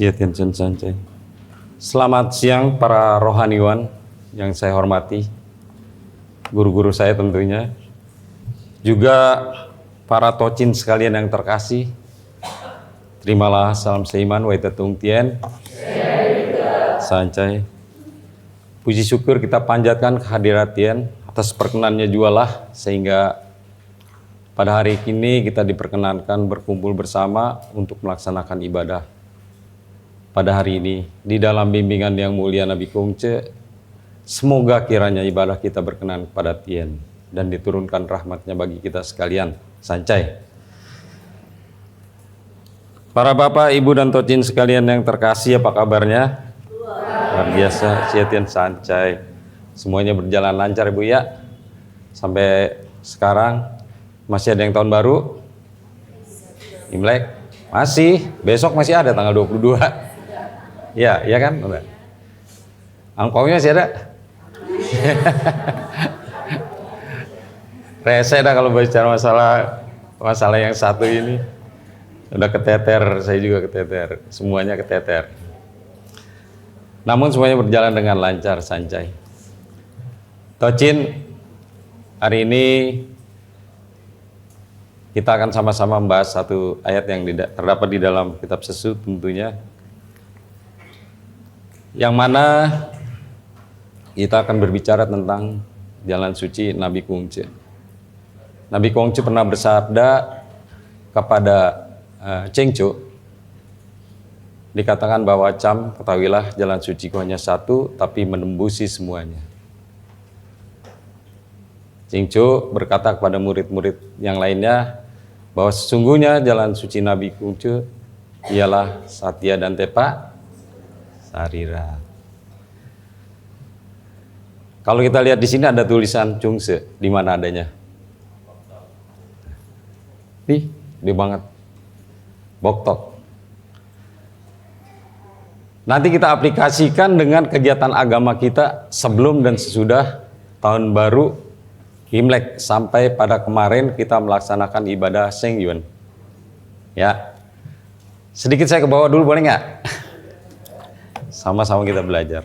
Siatin Sancai. Selamat siang para rohaniwan yang saya hormati, guru-guru saya tentunya, juga para tocin sekalian yang terkasih. Terimalah salam seiman Waitatung Tien Sancai. Puji syukur kita panjatkan kehadirat Tien atas perkenannya jualah sehingga pada hari ini kita diperkenankan berkumpul bersama untuk melaksanakan ibadah. Pada hari ini, di dalam bimbingan yang mulia Nabi Kongce, semoga kiranya ibadah kita berkenan kepada Tien dan diturunkan rahmatnya bagi kita sekalian. Sancai. Para bapak, ibu, dan tocin sekalian yang terkasih, apa kabarnya? Luar biasa, Siatin Sancai. Semuanya berjalan lancar, Ibu ya? Sampai sekarang, masih ada yang tahun baru? Imlek? Masih, besok masih ada tanggal 22. Ya, iya kan? Angpaunya masih ada? Rese dah kalau bicara masalah yang satu ini. Udah keteter, saya juga keteter. Semuanya keteter. Namun semuanya berjalan dengan lancar, Sancai. Tocin, hari ini kita akan sama-sama membahas satu ayat yang terdapat di dalam kitab Sesut tentunya. Yang mana kita akan berbicara tentang jalan suci Nabi Kongce. Nabi Kongce pernah bersabda kepada Cengco, dikatakan bahwa Cam, ketahuilah jalan suciku hanya satu, tapi menembusi semuanya. Cengco berkata kepada murid-murid yang lainnya bahwa sesungguhnya jalan suci Nabi Kongce ialah Satya dan Tepa Sarira. Kalau kita lihat di sini ada tulisan Chungse, di mana adanya? Di banget. Boktok. Nanti kita aplikasikan dengan kegiatan agama kita sebelum dan sesudah tahun baru Imlek sampai pada kemarin kita melaksanakan ibadah Sengyuan. Ya. Sedikit saya ke bawah dulu boleh nggak? Sama-sama kita belajar.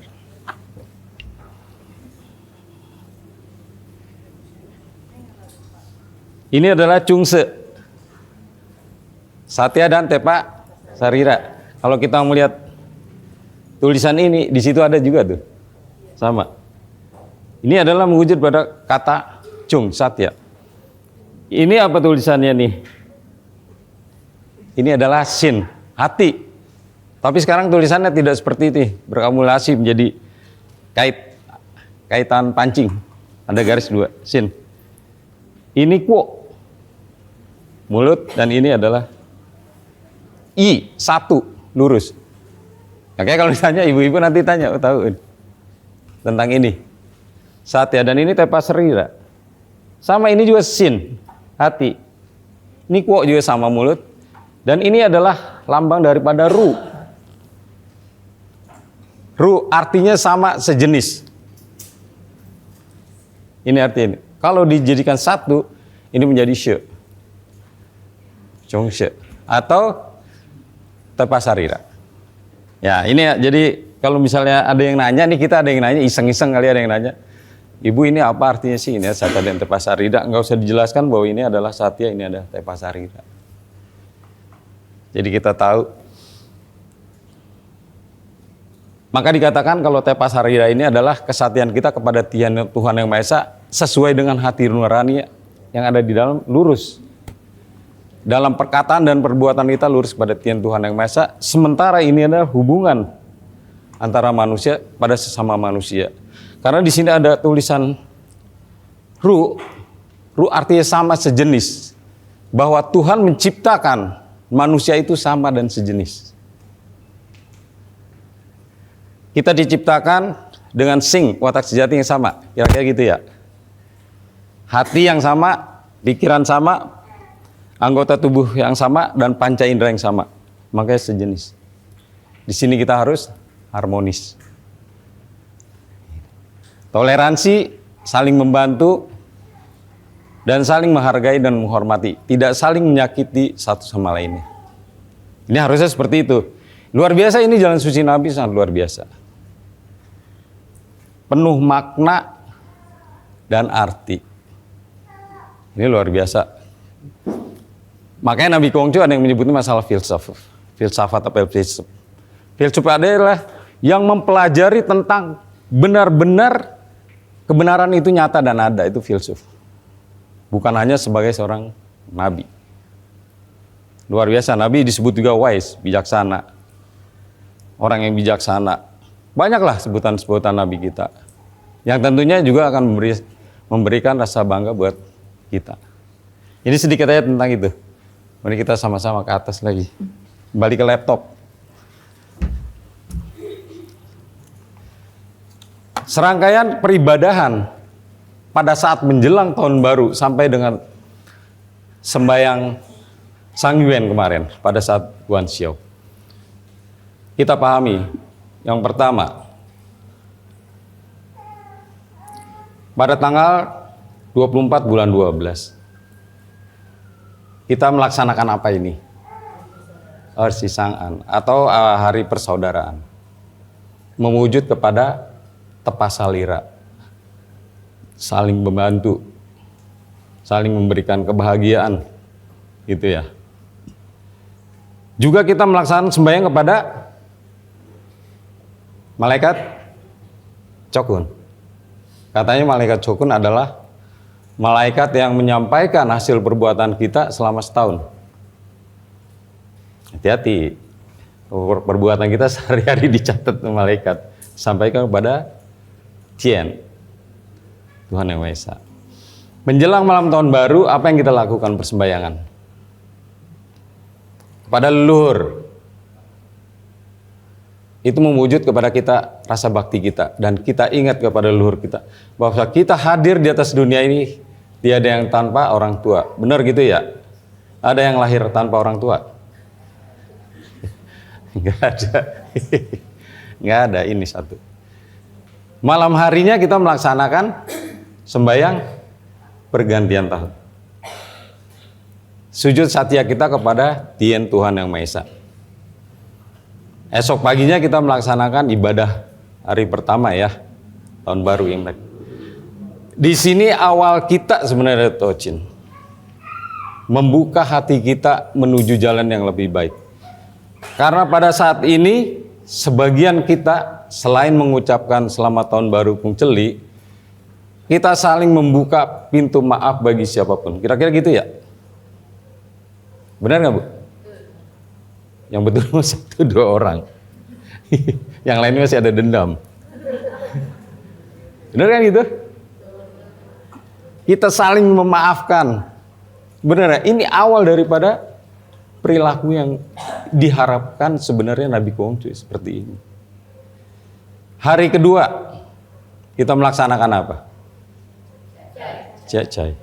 Ini adalah Chungse, Satya dan Tepa Sarira. Kalau kita melihat tulisan ini, di situ ada juga tuh, sama. Ini adalah mewujud pada kata Chung, Satya. Ini apa tulisannya nih? Ini adalah Sin, hati. Tapi sekarang tulisannya tidak seperti itu, berkamulasi menjadi kaitan pancing. Ada garis dua, Sin. Ini Kuo, mulut, dan ini adalah I, satu, lurus. Oke, kalau ditanya ibu-ibu nanti tanya, tahu tentang ini. Satya, dan ini Tepa Sarira. Sama ini juga Sin, hati. Ini Kuo juga sama mulut. Dan ini adalah lambang daripada Ru. Ru artinya sama, sejenis. Ini artinya. Kalau dijadikan satu, ini menjadi She. Chongshe. Atau Tepa Sarira. Ya, ini ya, jadi kalau misalnya ada yang nanya, nih kita ada yang nanya, iseng-iseng kali ada yang nanya. Ibu ini apa artinya sih? Ini Satya dan Tepa Sarira. Enggak usah dijelaskan bahwa ini adalah Satya, ini adalah Tepa Sarira. Jadi kita tahu. Maka dikatakan kalau Tepa Sarira ini adalah kesatian kita kepada Tuhan Yang Maha Esa sesuai dengan hati nurani yang ada di dalam, lurus. Dalam perkataan dan perbuatan kita lurus kepada Tuhan Yang Maha Esa. Sementara ini adalah hubungan antara manusia pada sesama manusia. Karena di sini ada tulisan Ru artinya sama, sejenis. Bahwa Tuhan menciptakan manusia itu sama dan sejenis. Kita diciptakan dengan sing, watak sejati yang sama, kira-kira gitu ya. Hati yang sama, pikiran sama, anggota tubuh yang sama, dan panca indera yang sama. Makanya sejenis. Di sini kita harus harmonis. Toleransi, saling membantu, dan saling menghargai dan menghormati. Tidak saling menyakiti satu sama lainnya. Ini harusnya seperti itu. Luar biasa, ini jalan suci Nabi sangat luar biasa. Penuh makna dan arti. Ini luar biasa. Makanya Nabi Kongcu ada yang menyebutnya masalah filsafat. Filsafat atau filsuf. Filsuf adalah yang mempelajari tentang benar-benar kebenaran itu nyata dan ada, itu filsuf. Bukan hanya sebagai seorang nabi. Luar biasa, Nabi disebut juga wise, bijaksana. Orang yang bijaksana. Banyaklah sebutan-sebutan Nabi kita. Yang tentunya juga akan memberikan rasa bangga buat kita. Ini sedikit aja tentang itu. Mari kita sama-sama ke atas lagi. Balik ke laptop. Serangkaian peribadahan pada saat menjelang tahun baru sampai dengan sembahyang Sangyuan kemarin pada saat Guan Xiao. Kita pahami yang pertama, pada tanggal 24 bulan 12 kita melaksanakan apa ini? Ersisangan atau hari persaudaraan. Mewujud kepada tepasalira. Saling membantu. Saling memberikan kebahagiaan. Gitu ya. Juga kita melaksanakan sembahyang kepada malaikat Chokun. Katanya malaikat Chokun adalah malaikat yang menyampaikan hasil perbuatan kita selama setahun. Hati-hati, perbuatan kita sehari-hari dicatat oleh malaikat. Sampaikan kepada Tian, Tuhan Yang Maha Esa. Menjelang malam tahun baru, apa yang kita lakukan persembahyangan? Kepada leluhur. Itu mewujud kepada kita rasa bakti kita. Dan kita ingat kepada leluhur kita. Bahwa kita hadir di atas dunia ini, tiada yang tanpa orang tua. Benar gitu ya? Ada yang lahir tanpa orang tua? Enggak ada. Enggak ada, ini satu. Malam harinya kita melaksanakan sembahyang pergantian tahun. Sujud satya kita kepada Tien Tuhan Yang Maha Esa. Esok paginya kita melaksanakan ibadah hari pertama ya, tahun baru Imlek. Di sini awal kita sebenarnya Tocin, membuka hati kita menuju jalan yang lebih baik. Karena pada saat ini sebagian kita selain mengucapkan selamat tahun baru Pung Celi, kita saling membuka pintu maaf bagi siapapun. Kira-kira gitu ya? Benar nggak Bu? Yang betul 1-2 orang. Yang lainnya masih ada dendam. Benar kan gitu? Kita saling memaafkan. Benar ya? Ini awal daripada perilaku yang diharapkan sebenarnya Nabi Kongcu seperti ini. Hari kedua kita melaksanakan apa? Cai.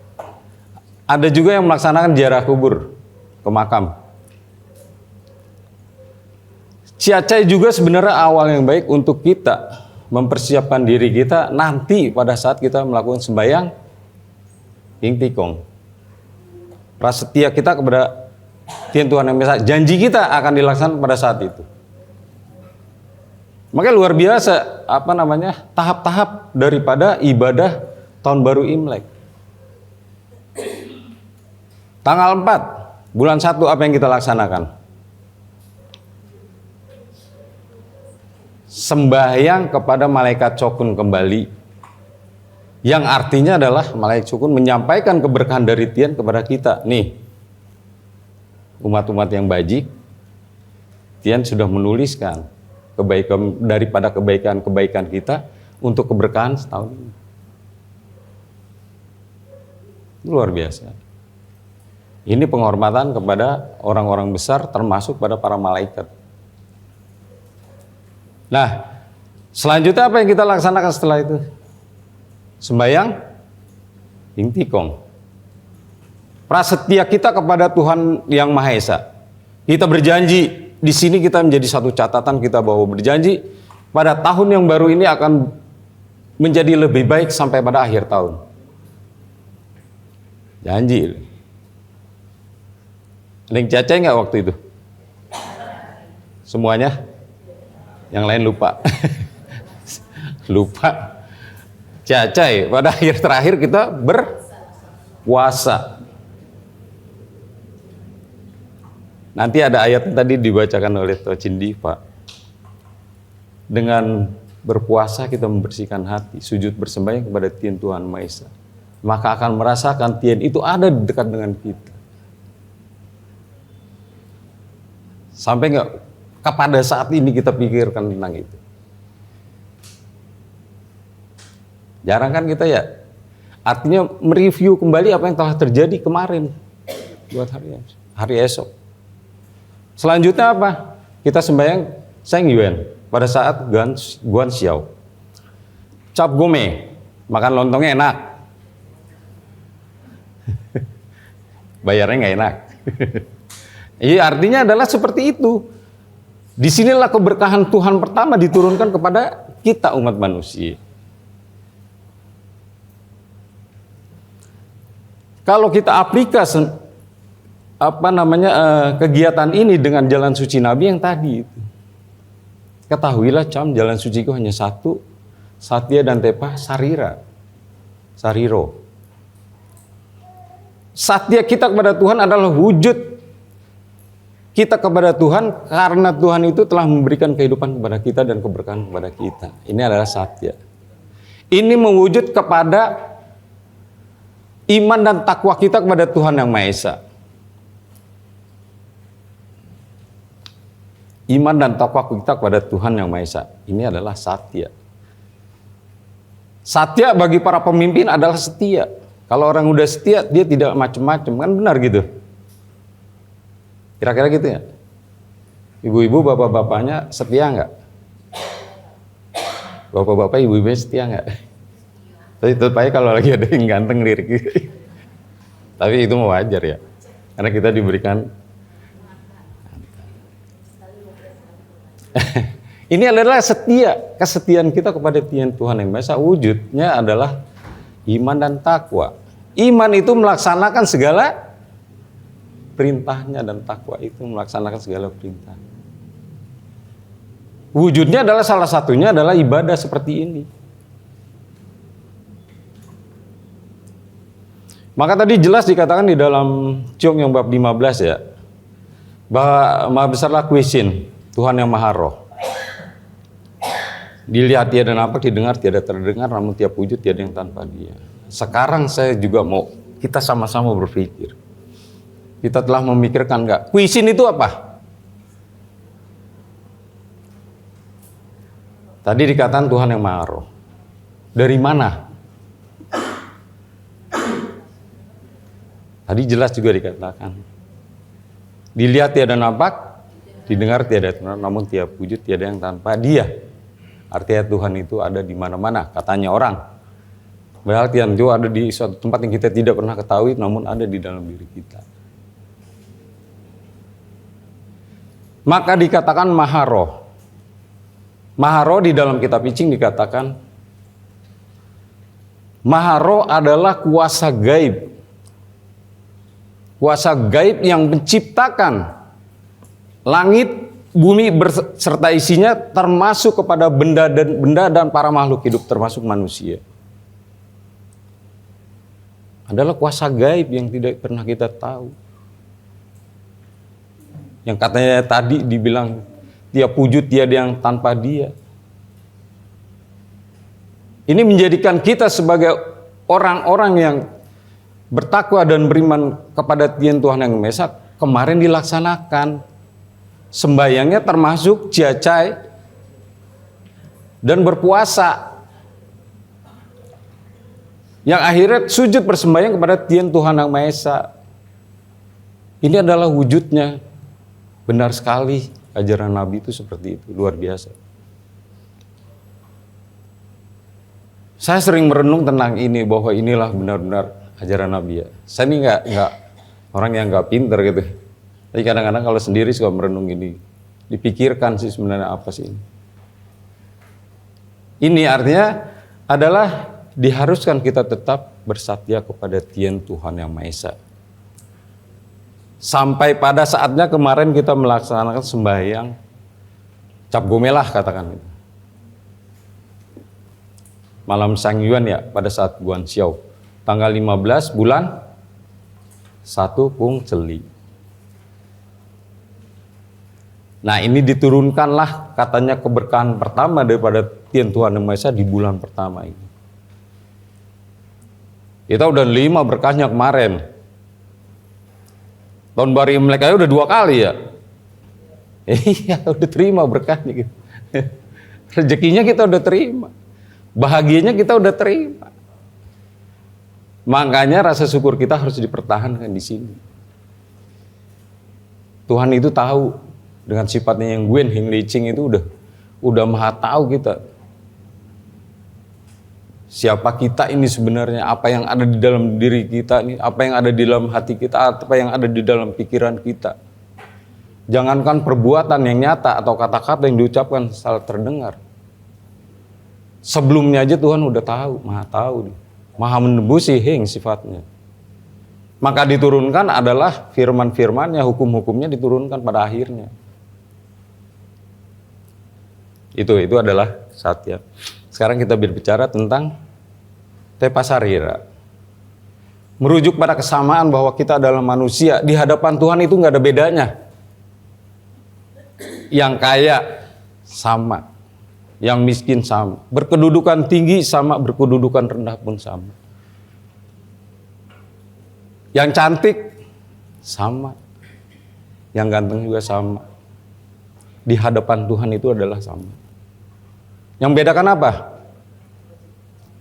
Ada juga yang melaksanakan ziarah kubur ke makam. Ciacai juga sebenarnya awal yang baik untuk kita mempersiapkan diri kita nanti pada saat kita melakukan sembahyang Ing Tikong. Prasetya kita kepada Tien Tuhan Yang Maha Esa, janji kita akan dilaksanakan pada saat itu. Makanya luar biasa tahap-tahap daripada ibadah tahun baru Imlek. Tanggal 4 bulan 1 apa yang kita laksanakan? Sembahyang kepada malaikat Chokun kembali, yang artinya adalah malaikat Chokun menyampaikan keberkahan dari Tien kepada kita. Nih, umat-umat yang bajik, Tien sudah menuliskan kebaikan daripada kebaikan-kebaikan kita untuk keberkahan setahun ini. Luar biasa. Ini penghormatan kepada orang-orang besar termasuk pada para malaikat. Nah, selanjutnya apa yang kita laksanakan setelah itu? Sembahyang Ing Tikong. Prasetya kita kepada Tuhan Yang Maha Esa. Kita berjanji, di sini kita menjadi satu catatan kita bahwa berjanji pada tahun yang baru ini akan menjadi lebih baik sampai pada akhir tahun. Janji. Ada yang cacai nggak waktu itu? Semuanya? Yang lain lupa. Lupa. Cacai, pada akhir terakhir kita berpuasa. Nanti ada ayat tadi dibacakan oleh Tocindi, Pak. Dengan berpuasa kita membersihkan hati, sujud bersembahyang kepada Tien Tuhan Maha Esa. Maka akan merasakan Tien itu ada di dekat dengan kita. Sampai nggak kepada saat ini kita pikirkan tentang itu. Jarang kan kita ya. Artinya mereview kembali apa yang telah terjadi kemarin buat hari esok. Selanjutnya apa? Kita sembahyang Sheng Yuan pada saat Guan Xiao. Cap Gome, makan lontongnya enak. Bayarnya nggak enak. Iya, artinya adalah seperti itu. Disinilah keberkahan Tuhan pertama diturunkan kepada kita umat manusia. Kalau kita aplikasi kegiatan ini dengan jalan suci Nabi yang tadi itu, ketahuilah jalan suciku hanya satu, Satya dan Tepa Sariro. Satya kita kepada Tuhan adalah wujud kita kepada Tuhan karena Tuhan itu telah memberikan kehidupan kepada kita dan keberkahan kepada kita. Ini adalah Satya. Ini mewujud kepada iman dan takwa kita kepada Tuhan yang Maha Esa. Iman dan takwa kita kepada Tuhan yang Maha Esa. Ini adalah Satya. Satya bagi para pemimpin adalah setia. Kalau orang udah setia, dia tidak macam-macam, kan benar gitu. Kira-kira gitu ya. Ibu-ibu, bapak-bapaknya setia nggak? Bapak-bapak, ibu-ibunya setia nggak? Tapi tetap aja kalau lagi ada yang ganteng lirik. Tapi itu mau wajar ya. Karena kita diberikan. Ini adalah setia. Kesetiaan kita kepada Tuhan yang Maha Esa wujudnya adalah iman dan takwa. Iman itu melaksanakan segala perintahnya dan takwa itu melaksanakan segala perintah. Wujudnya adalah salah satunya adalah ibadah seperti ini. Maka tadi jelas dikatakan di dalam Ciong yang bab 15 ya, bahwa Maha Besarlah Kuisin, Tuhan yang Maha Roh. Dilihat tiada nampak, didengar tiada terdengar, namun tiap wujud tiada yang tanpa Dia. Sekarang saya juga mau kita sama-sama berpikir. Kita telah memikirkan enggak? Kuisin itu apa? Tadi dikatakan Tuhan yang Maha Roh. Dari mana? Tadi jelas juga dikatakan. Dilihat tiada nampak, didengar tiada terdengar, namun tiap wujud tiada yang tanpa Dia. Artinya Tuhan itu ada di mana-mana, katanya orang. Padahal Tuhan itu ada di suatu tempat yang kita tidak pernah ketahui, namun ada di dalam diri kita. Maka dikatakan Maha Roh. Maha Roh di dalam kitab Icing dikatakan Maha Roh adalah kuasa gaib. Kuasa gaib yang menciptakan langit, bumi beserta isinya, termasuk kepada benda dan para makhluk hidup termasuk manusia. Adalah kuasa gaib yang tidak pernah kita tahu. Yang katanya tadi dibilang tiap wujud tiada yang tanpa Dia. Ini menjadikan kita sebagai orang-orang yang bertakwa dan beriman kepada Tuhan yang Maha Esa kemarin dilaksanakan. Sembayangnya termasuk jacai dan berpuasa. Yang akhirnya sujud bersembahyang kepada Tuhan yang Maha Esa. Ini adalah wujudnya. Benar sekali ajaran Nabi itu seperti itu, luar biasa. Saya sering merenung tentang ini, bahwa inilah benar-benar ajaran Nabi ya. Saya ini nggak orang yang nggak pinter gitu. Tapi kadang-kadang kalau sendiri suka merenung ini, dipikirkan sih sebenarnya apa sih ini. Ini artinya adalah diharuskan kita tetap bersatya kepada Tuhan yang Maha Esa. Sampai pada saatnya kemarin kita melaksanakan sembahyang Cap Gomelah katakan. Malam Sang Yuan ya, pada saat Guan Xiao. Tanggal 15 bulan 1 Pung Celi. Nah ini diturunkanlah katanya keberkahan pertama daripada Tien Tuhan Yang Maha Esa di bulan pertama ini. Kita udah 5 berkahnya kemarin. Tahun baru Imlek aja udah 2 kali ya. Iya udah terima berkahnya gitu. Rezekinya kita udah terima. Bahagianya kita udah terima. Makanya rasa syukur kita harus dipertahankan di sini. Tuhan itu tahu dengan sifatnya yang Gwen Hing Li Ching itu udah maha tahu kita. Siapa kita ini sebenarnya, apa yang ada di dalam diri kita ini, apa yang ada di dalam hati kita, apa yang ada di dalam pikiran kita. Jangankan perbuatan yang nyata atau kata-kata yang diucapkan salah terdengar. Sebelumnya aja Tuhan udah tahu, maha tahu, maha menembusi hing sifatnya. Maka diturunkan adalah firman-firmannya, hukum-hukumnya diturunkan pada akhirnya. Itu adalah satya. Sekarang kita berbicara tentang Tepa Sarira. Merujuk pada kesamaan bahwa kita adalah manusia. Di hadapan Tuhan itu nggak ada bedanya. Yang kaya sama, yang miskin sama, berkedudukan tinggi sama, berkedudukan rendah pun sama. Yang cantik sama, yang ganteng juga sama. Di hadapan Tuhan itu adalah sama. Yang bedakan apa?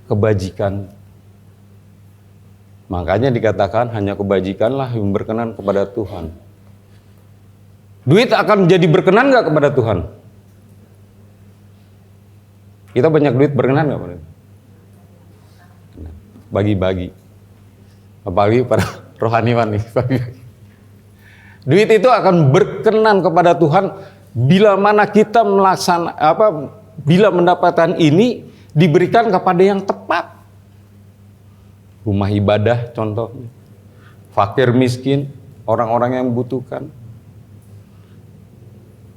Kebajikan. Makanya dikatakan hanya kebajikanlah yang berkenan kepada Tuhan. Duit akan jadi berkenan gak kepada Tuhan? Kita banyak duit berkenan gak kepada Tuhan? Bagi-bagi. Apalagi para rohaniwan nih. Bagi-bagi. Duit itu akan berkenan kepada Tuhan bila mana kita bila mendapatkan ini diberikan kepada yang tepat. Rumah ibadah contohnya. Fakir miskin, orang-orang yang membutuhkan.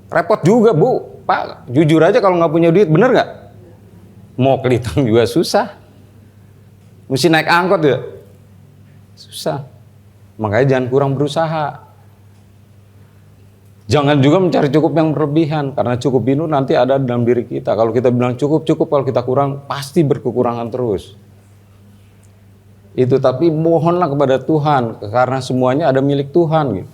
Repot juga Bu, Pak. Jujur aja kalau nggak punya duit, bener nggak? Mau kelitang juga susah. Mesti naik angkot ya, susah. Makanya jangan kurang berusaha. Jangan juga mencari cukup yang berlebihan, karena cukup itu nanti ada dalam diri kita. Kalau kita bilang cukup, kalau kita kurang, pasti berkekurangan terus. Itu, tapi mohonlah kepada Tuhan, karena semuanya ada milik Tuhan. Gitu.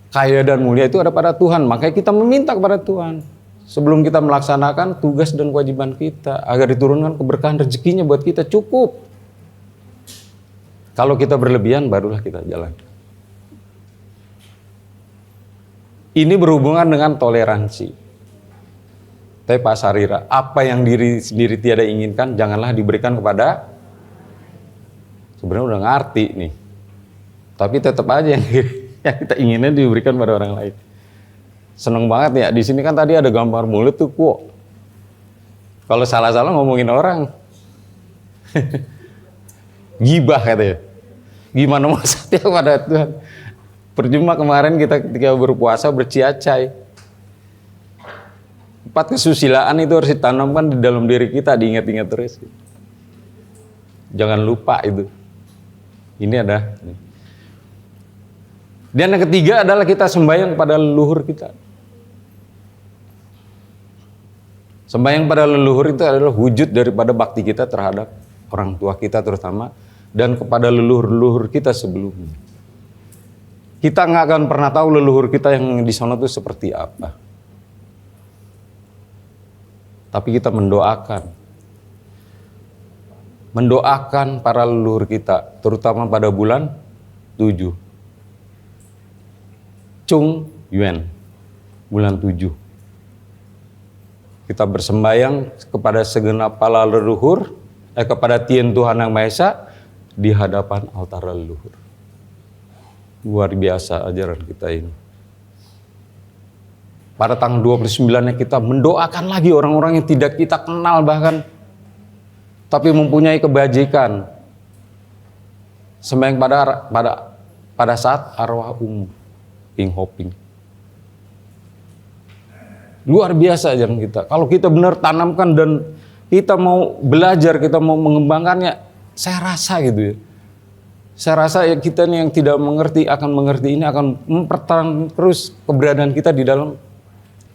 Kaya dan mulia itu ada pada Tuhan, makanya kita meminta kepada Tuhan. Sebelum kita melaksanakan tugas dan kewajiban kita, agar diturunkan keberkahan rezekinya buat kita cukup. Kalau kita berlebihan, barulah kita jalan. Ini berhubungan dengan toleransi. Tepa Sarira, apa yang diri sendiri tiada inginkan, janganlah diberikan kepada. Sebenarnya udah ngerti nih, tapi tetap aja yang kita inginnya diberikan pada orang lain. Seneng banget ya, di sini kan tadi ada gambar mulut tuh, kok. Kalau salah-salah ngomongin orang, gibah katanya. Gimana mau setia pada Tuhan? Percuma kemarin kita ketika berpuasa berciacai. 4 kesusilaan itu harus ditanamkan di dalam diri kita, diingat-ingat terus. Jangan lupa itu. Ini ada. Dan yang ketiga adalah kita sembahyang pada leluhur kita. Sembahyang pada leluhur itu adalah wujud daripada bakti kita terhadap orang tua kita terutama, dan kepada leluhur-leluhur kita sebelumnya. Kita nggak akan pernah tahu leluhur kita yang di sana itu seperti apa. Tapi kita mendoakan para leluhur kita, terutama pada bulan 7. Chung Yuan, bulan 7. Kita bersembayang kepada segenap para leluhur, kepada Tien Tuhan Yang Maha Esa di hadapan altar leluhur. Luar biasa ajaran kita ini. Pada tanggal 29-nya kita mendoakan lagi orang-orang yang tidak kita kenal bahkan, tapi mempunyai kebajikan. Sembahyang pada saat arwah Ping Hoping. Luar biasa ajaran kita. Kalau kita benar tanamkan dan kita mau belajar, kita mau mengembangkannya, saya rasa gitu ya. Saya rasa ya kita nih yang tidak mengerti akan mengerti, ini akan mempertahankan terus keberadaan kita di dalam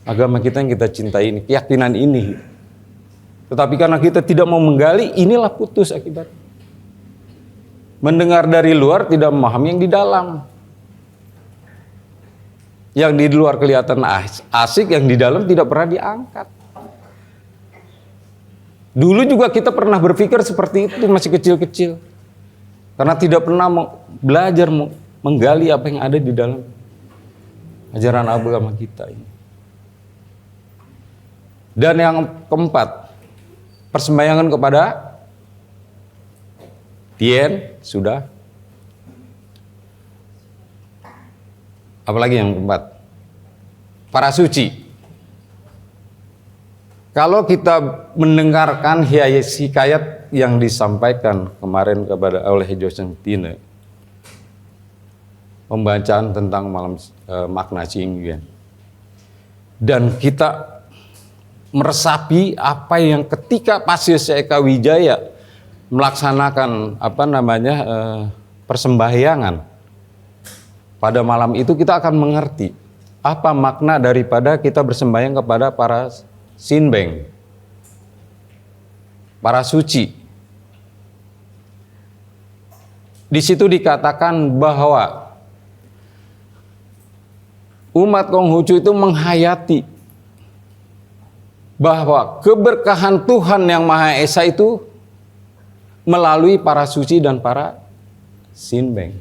agama kita yang kita cintai ini, keyakinan ini. Tetapi karena kita tidak mau menggali, inilah putus akibat. Mendengar dari luar, tidak memahami yang di dalam. Yang di luar kelihatan asik, yang di dalam tidak pernah diangkat. Dulu juga kita pernah berpikir seperti itu, masih kecil-kecil. Karena tidak pernah belajar menggali apa yang ada di dalam ajaran agama kita ini. Dan yang keempat, persembahyangan kepada Tien sudah. Apalagi yang keempat, para suci. Kalau kita mendengarkan hikayat yang disampaikan kemarin oleh Josen Tine, pembacaan tentang makna Cingguan, dan kita meresapi apa yang ketika Pasius Eka Wijaya melaksanakan persembahyangan pada malam itu, kita akan mengerti apa makna daripada kita bersembahyang kepada para sinbeng, para suci. Di situ dikatakan bahwa umat Konghucu itu menghayati bahwa keberkahan Tuhan yang Maha Esa itu melalui para suci dan para sinbeng.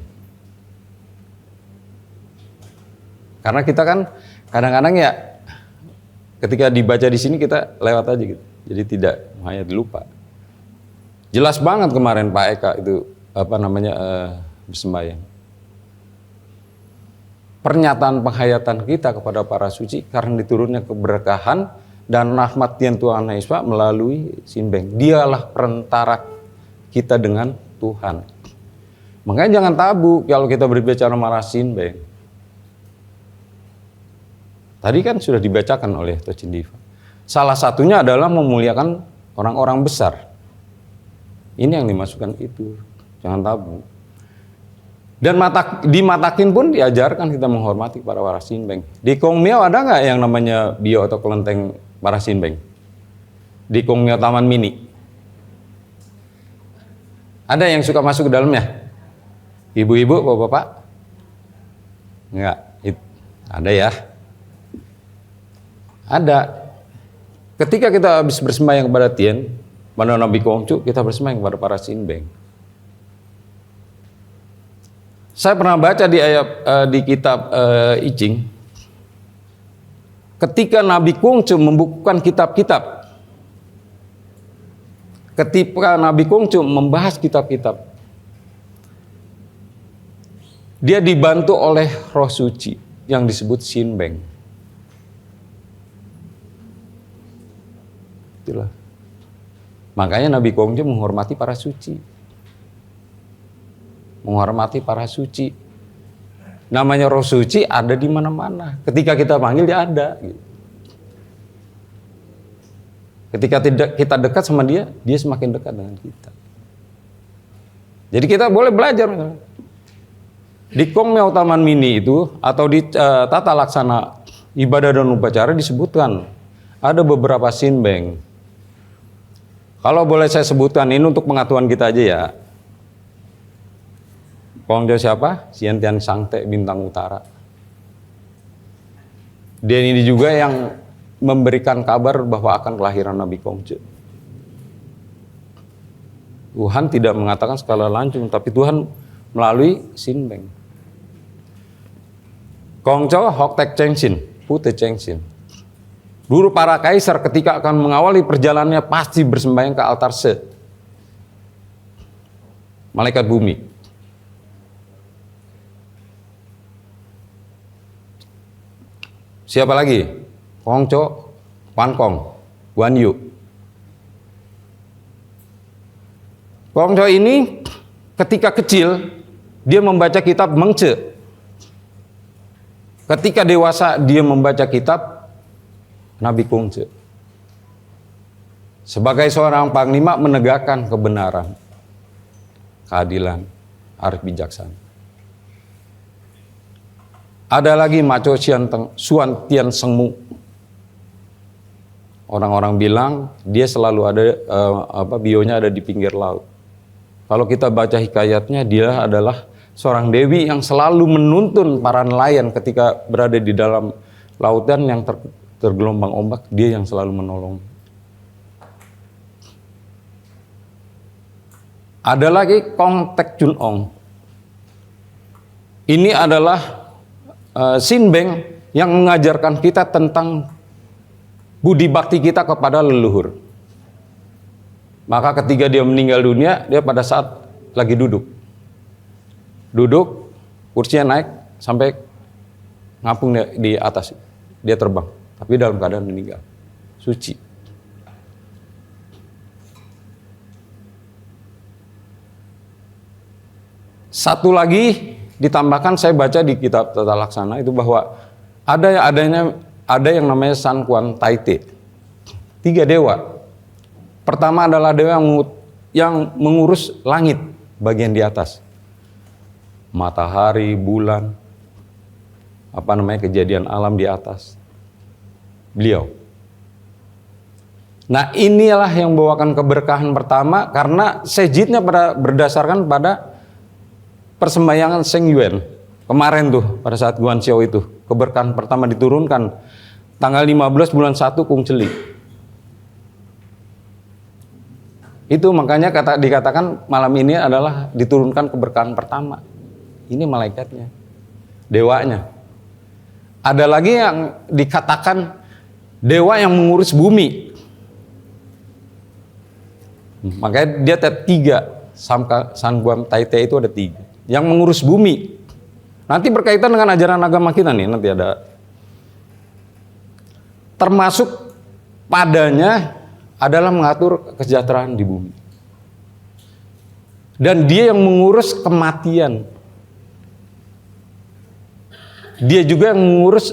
Karena kita kan kadang-kadang ya ketika dibaca di sini kita lewat aja gitu. Jadi tidak hanya dilupa. Jelas banget kemarin Pak Eka itu bersembahyang. Pernyataan penghayatan kita kepada para suci karena diturunnya keberkahan dan rahmat Tuhan Yesus melalui sinbeng. Dialah perantara kita dengan Tuhan. Makanya jangan tabu kalau kita berbicara marah sinbeng. Tadi kan sudah dibacakan oleh Tocin Diva. Salah satunya adalah memuliakan orang-orang besar. Ini yang dimasukkan itu. Jangan tabu. Dan dimatakin pun diajarkan kita menghormati para warasinbeng. Di Kong Miao ada nggak yang namanya bio atau kelenteng warasinbeng? Di Kong Miao Taman Mini. Ada yang suka masuk ke dalamnya? Ibu-ibu, bapak-bapak? Enggak. Ada ya? Ada. Ketika kita habis bersembahyang kepada Tien, pada Nabi Kongcu, kita bersembahyang kepada para sinbeng. Saya pernah baca di kitab I Ching, ketika Nabi Kongcu membukukan kitab-kitab, ketika Nabi Kongcu membahas kitab-kitab, dia dibantu oleh roh suci yang disebut sinbeng. Itulah. Makanya Nabi Kongcu menghormati para suci. Menghormati para suci. Namanya roh suci ada di mana-mana. Ketika kita panggil dia ada. Ketika kita dekat sama dia, dia semakin dekat dengan kita. Jadi kita boleh belajar. Di Kong Miao Taman Mini itu atau di tata laksana ibadah dan upacara disebutkan ada beberapa sinbeng. Kalau boleh saya sebutkan, ini untuk pengetahuan kita aja ya. Kongjo siapa? Sien Tian Sangte Bintang Utara. Dia ini juga yang memberikan kabar bahwa akan kelahiran Nabi Kongjo. Tuhan tidak mengatakan skala lancung, tapi Tuhan melalui sinbeng. Kongjo Hoktek Chengsin, Pute Chengsin. Dulu para kaisar ketika akan mengawali perjalanannya pasti bersembahyang ke altar Se, malaikat bumi. Siapa lagi? Kongco, Pankong, Guan Yu. Kongco ini ketika kecil dia membaca kitab Mengce. Ketika dewasa dia membaca kitab Nabi Kungce. Sebagai seorang panglima menegakkan kebenaran, keadilan, arif bijaksana. Ada lagi Maco Suan Tian Sengmu. Orang-orang bilang dia selalu ada bionya ada di pinggir laut. Kalau kita baca hikayatnya, dia adalah seorang dewi yang selalu menuntun para nelayan ketika berada di dalam lautan yang tergelombang ombak, dia yang selalu menolong. Ada lagi Kong Tek Chun Ong. Ini adalah Sin Beng yang mengajarkan kita tentang budi bakti kita kepada leluhur. Maka ketika dia meninggal dunia, dia pada saat lagi duduk, kursinya naik sampai ngapung di atas, dia terbang, tapi dalam keadaan meninggal, suci. Satu lagi ditambahkan, saya baca di kitab Tata Laksana itu bahwa ada yang namanya San Kuan Tai Te, 3 dewa. Pertama adalah dewa yang mengurus langit bagian di atas, matahari, bulan, kejadian alam di atas. Beliau. Nah, inilah yang membawakan keberkahan pertama, karena sejidnya berdasarkan pada persembahyangan Sheng Yuan kemarin tuh, pada saat Guan Xiao itu keberkahan pertama diturunkan tanggal 15 bulan 1 Kung Celi. Itu makanya dikatakan malam ini adalah diturunkan keberkahan pertama. Ini malaikatnya, dewanya. Ada lagi yang dikatakan dewa yang mengurus bumi. Makanya dia ada 3, San Guan Tai Te itu ada 3 yang mengurus bumi. Nanti berkaitan dengan ajaran agama kita nih, nanti ada. Termasuk padanya adalah mengatur kesejahteraan di bumi. Dan dia yang mengurus kematian. Dia juga yang mengurus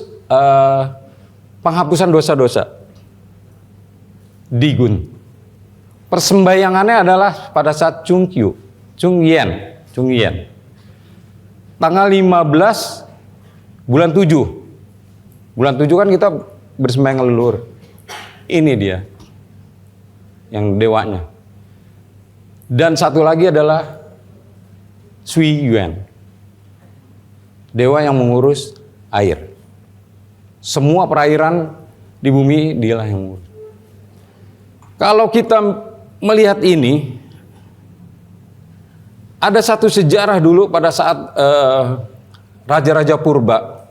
penghapusan dosa-dosa. Digun. Persembahyangannya adalah pada saat Chung Yen. Tanggal 15 bulan 7. Bulan 7 kan kita bersembahyang leluhur. Ini dia yang dewanya. Dan satu lagi adalah Sui Yuan, dewa yang mengurus air. Semua perairan di bumi dialah yang mengurus. Kalau kita melihat ini, ada satu sejarah dulu pada saat Raja-Raja Purba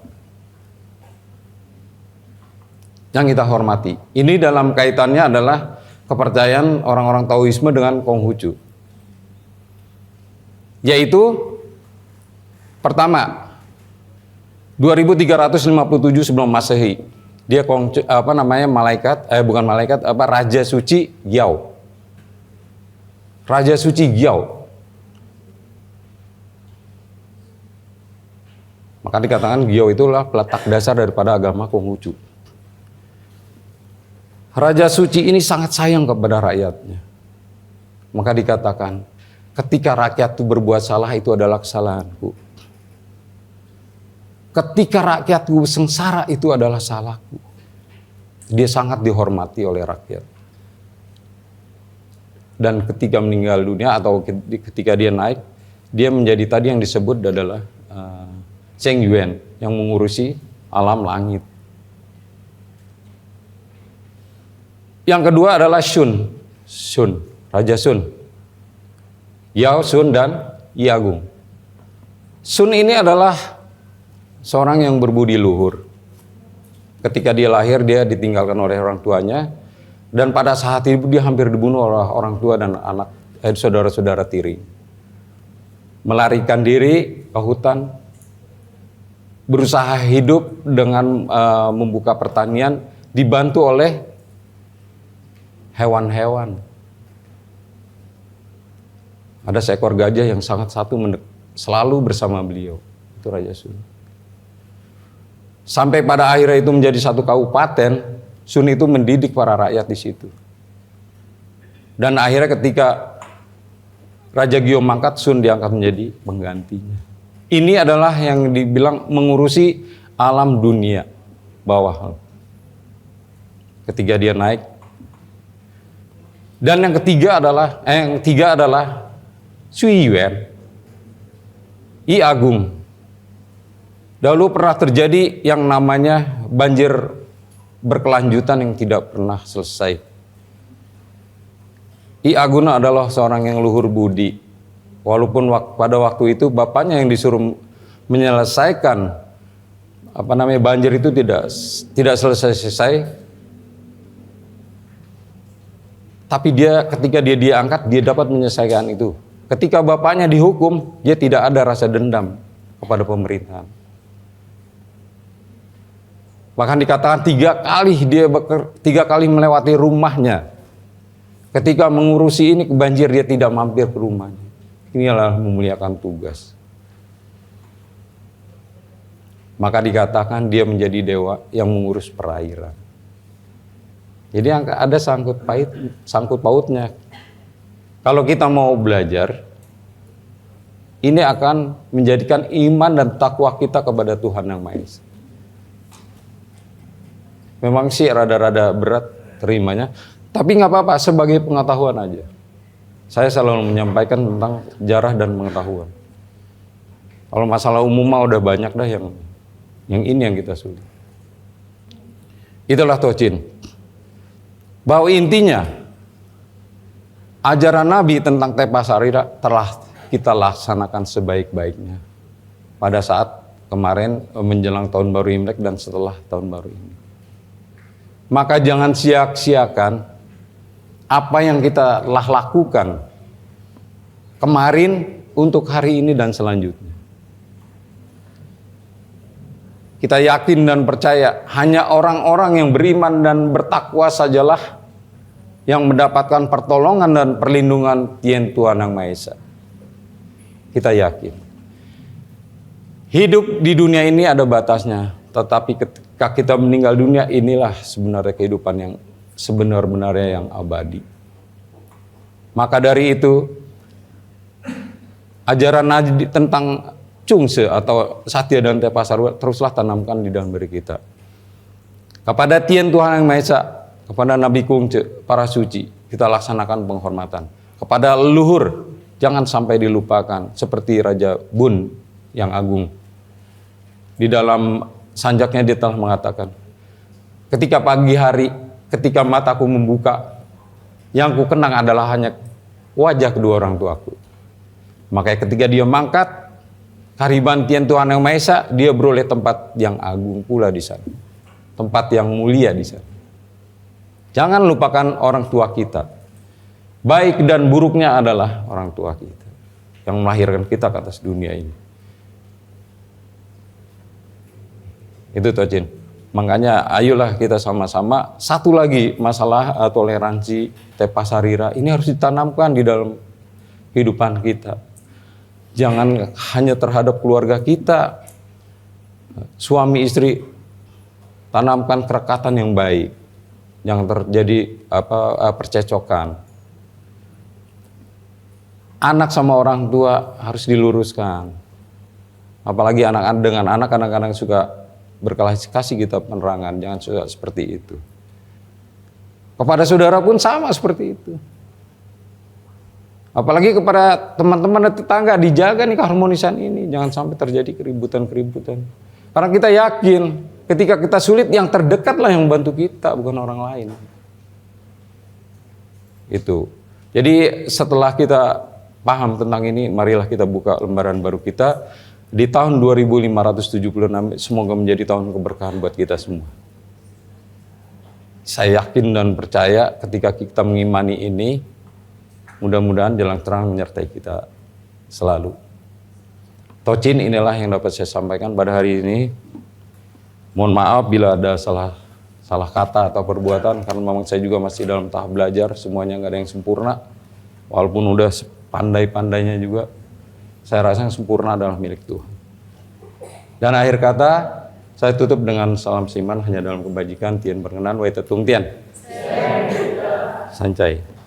yang kita hormati. Ini dalam kaitannya adalah kepercayaan orang-orang Taoisme dengan Konghucu. Yaitu pertama 2357 sebelum Masehi. Dia Raja Suci Giao. Raja Suci Giao. Maka dikatakan Giao itulah peletak dasar daripada agama Konghucu. Raja Suci ini sangat sayang kepada rakyatnya. Maka dikatakan, ketika rakyat itu berbuat salah, itu adalah kesalahanku. Ketika rakyatku sengsara, itu adalah salahku. Dia sangat dihormati oleh rakyat. Dan ketika meninggal dunia atau ketika dia naik, dia menjadi tadi yang disebut adalah Sheng Yuan yang mengurusi alam langit. Yang kedua adalah Shun, Raja Shun, Yao Shun dan Iagung. Shun ini adalah seorang yang berbudi luhur. Ketika dia lahir, dia ditinggalkan oleh orang tuanya, dan pada saat itu dia hampir dibunuh oleh orang tua dan saudara-saudara tiri. Melarikan diri ke hutan, berusaha hidup dengan membuka pertanian, dibantu oleh hewan-hewan. Ada seekor gajah yang selalu bersama beliau. Itu Raja Shun. Sampai pada akhirnya itu menjadi satu kabupaten, Sun itu mendidik para rakyat di situ. Dan akhirnya ketika Raja Gyo mangkat, Sun diangkat menjadi penggantinya. Ini adalah yang dibilang mengurusi alam dunia bawah. Ketika dia naik. Dan yang ketiga adalah Sui Yuan, I Agung. Dahulu pernah terjadi yang namanya banjir berkelanjutan yang tidak pernah selesai. I Agung adalah seorang yang luhur budi. Walaupun pada waktu itu bapaknya yang disuruh menyelesaikan banjir itu tidak selesai. Tapi ketika dia diangkat, dia dapat menyelesaikan itu. Ketika bapaknya dihukum, dia tidak ada rasa dendam kepada pemerintahan. Bahkan dikatakan 3 kali melewati rumahnya. Ketika mengurusi ini banjir, dia tidak mampir ke rumahnya. Inilah memuliakan tugas. Maka dikatakan dia menjadi dewa yang mengurus perairan. Jadi ada sangkut pautnya. Kalau kita mau belajar, ini akan menjadikan iman dan takwa kita kepada Tuhan Yang Maha Esa. Memang sih rada-rada berat terimanya, tapi nggak apa-apa, sebagai pengetahuan aja. Saya selalu menyampaikan tentang sejarah dan pengetahuan. Kalau masalah umum mah udah banyak dah yang ini yang kita sulit. Itulah Tocin. Bahwa intinya ajaran Nabi tentang Tepa Sarira telah kita laksanakan sebaik-baiknya pada saat kemarin menjelang tahun baru Imlek dan setelah tahun baru ini. Maka jangan sia-siakan apa yang kita telah lakukan kemarin untuk hari ini dan selanjutnya. Kita yakin dan percaya hanya orang-orang yang beriman dan bertakwa sajalah yang mendapatkan pertolongan dan perlindungan Tuhan Yang Maha Esa. Kita yakin. Hidup di dunia ini ada batasnya, tetapi ketika kita meninggal dunia, inilah sebenarnya kehidupan yang sebenar-benarnya yang abadi. Maka dari itu, ajaran Nabi tentang Chungse atau Satya dan Tepa Sarira teruslah tanamkan di dalam diri kita. Kepada Tuhan Yang Maha Esa, kepada Nabi Kungce, para suci, kita laksanakan penghormatan. Kepada leluhur, jangan sampai dilupakan, seperti Raja Bun yang agung. Di dalam sanjaknya dia telah mengatakan, ketika pagi hari, ketika mataku membuka, yang ku kenang adalah hanya wajah kedua orang tuaku. Makanya ketika dia mangkat, kehariban Tuhan Yang Maha Esa, dia beroleh tempat yang agung pula di sana. Tempat yang mulia di sana. Jangan lupakan orang tua kita. Baik dan buruknya adalah orang tua kita yang melahirkan kita ke atas dunia ini. Itu Tocin. Makanya ayolah kita sama-sama. Satu lagi masalah toleransi Tepa Sarira ini harus ditanamkan di dalam kehidupan kita. Jangan hanya terhadap keluarga kita. Suami istri, tanamkan kerekatan yang baik. Jangan terjadi percecokan. Anak sama orang tua harus diluruskan. Apalagi anak-anak dengan anak-anak suka berkelas kasih kita penerangan, jangan suka seperti itu. Kepada saudara pun sama seperti itu. Apalagi kepada teman-teman dan tetangga, dijaga nih keharmonisan ini, jangan sampai terjadi keributan-keributan. Karena kita yakin ketika kita sulit, yang terdekatlah yang membantu kita, bukan orang lain. Itu. Jadi setelah kita paham tentang ini, marilah kita buka lembaran baru kita di tahun 2576. Semoga menjadi tahun keberkahan buat kita semua. Saya yakin dan percaya ketika kita mengimani ini, mudah-mudahan jalan terang menyertai kita selalu. Tocin, inilah yang dapat saya sampaikan pada hari ini. Mohon maaf bila ada salah kata atau perbuatan, karena memang saya juga masih dalam tahap belajar, semuanya nggak ada yang sempurna. Walaupun udah pandai-pandainya juga, saya rasa yang sempurna adalah milik Tuhan. Dan akhir kata, Saya tutup dengan salam seiman hanya dalam kebajikan, tian berkenan, wai tetung tian. Sancai.